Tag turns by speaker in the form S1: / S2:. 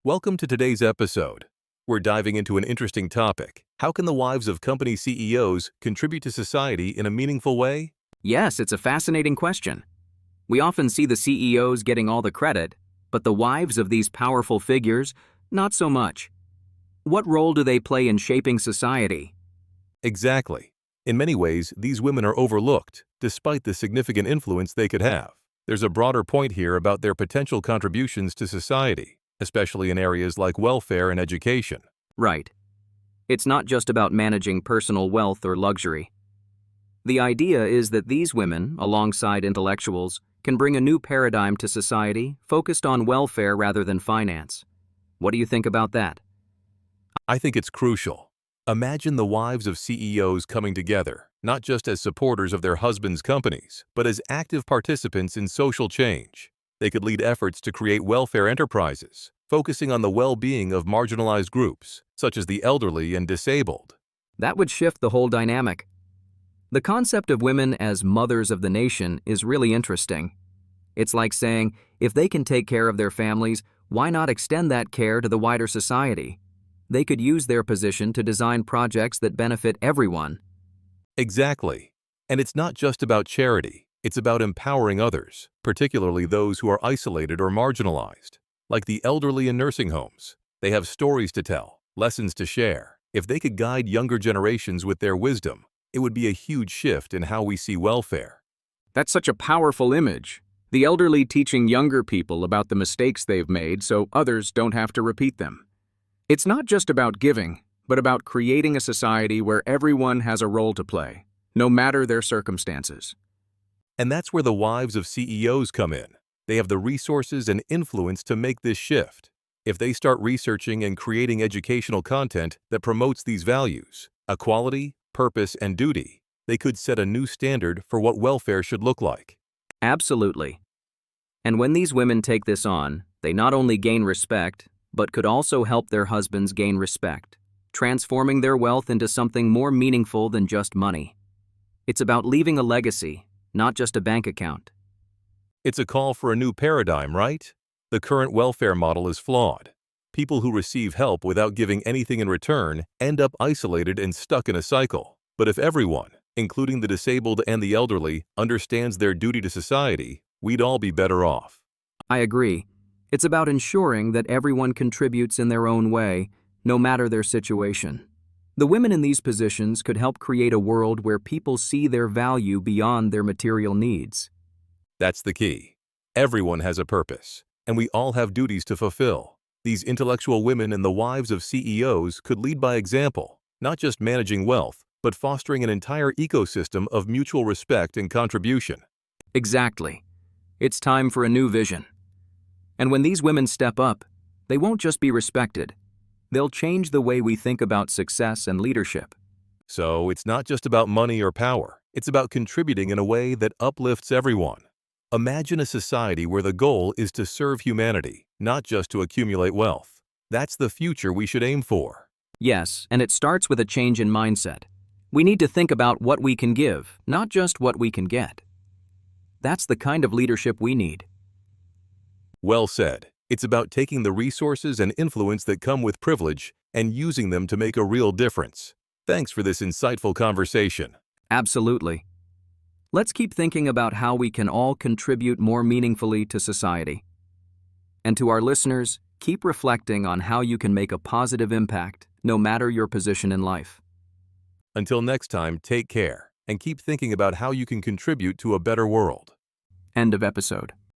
S1: Welcome to today's episode. We're diving into an interesting topic. How can the wives of company CEOs contribute to society in a meaningful way?
S2: Yes, it's a fascinating question. We often see the CEOs getting all the credit, but the wives of these powerful figures, not so much. What role do they play in shaping society?
S1: Exactly. In many ways, these women are overlooked, despite the significant influence they could have. There's a broader point here about their potential contributions to society, especially in areas like welfare and education.
S2: Right. It's not just about managing personal wealth or luxury. The idea is that these women, alongside intellectuals, can bring a new paradigm to society focused on welfare rather than finance. What do you think about that?
S1: I think it's crucial. Imagine the wives of CEOs coming together, not just as supporters of their husbands' companies, but as active participants in social change. They could lead efforts to create welfare enterprises, focusing on the well-being of marginalized groups, such as the elderly and disabled.
S2: That would shift the whole dynamic. The concept of women as mothers of the nation is really interesting. It's like saying, if they can take care of their families, why not extend that care to the wider society? They could use their position to design projects that benefit everyone.
S1: Exactly. And it's not just about charity. It's about empowering others, particularly those who are isolated or marginalized, like the elderly in nursing homes. They have stories to tell, lessons to share. If they could guide younger generations with their wisdom, it would be a huge shift in how we see welfare.
S3: That's such a powerful image. The elderly teaching younger people about the mistakes they've made so others don't have to repeat them. It's not just about giving, but about creating a society where everyone has a role to play, no matter their circumstances.
S1: And that's where the wives of CEOs come in. They have the resources and influence to make this shift. If they start researching and creating educational content that promotes these values, equality, purpose, and duty, they could set a new standard for what welfare should look like.
S2: Absolutely. And when these women take this on, they not only gain respect, but could also help their husbands gain respect, transforming their wealth into something more meaningful than just money. It's about leaving a legacy, not just a bank account.
S1: It's a call for a new paradigm, right? The current welfare model is flawed. People who receive help without giving anything in return end up isolated and stuck in a cycle. But if everyone, including the disabled and the elderly, understands their duty to society, we'd all be better off.
S2: I agree. It's about ensuring that everyone contributes in their own way, no matter their situation. The women in these positions could help create a world where people see their value beyond their material needs.
S1: That's the key. Everyone has a purpose, and we all have duties to fulfill. These intellectual women and the wives of CEOs could lead by example, not just managing wealth, but fostering an entire ecosystem of mutual respect and contribution.
S2: Exactly. It's time for a new vision. And when these women step up, they won't just be respected. They'll change the way we think about success and leadership.
S1: So it's not just about money or power. It's about contributing in a way that uplifts everyone. Imagine a society where the goal is to serve humanity, not just to accumulate wealth. That's the future we should aim for.
S2: Yes, and it starts with a change in mindset. We need to think about what we can give, not just what we can get. That's the kind of leadership we need.
S1: Well said. It's about taking the resources and influence that come with privilege and using them to make a real difference. Thanks for this insightful conversation.
S2: Absolutely. Let's keep thinking about how we can all contribute more meaningfully to society. And to our listeners, keep reflecting on how you can make a positive impact, no matter your position in life.
S1: Until next time, take care and keep thinking about how you can contribute to a better world.
S2: End of episode.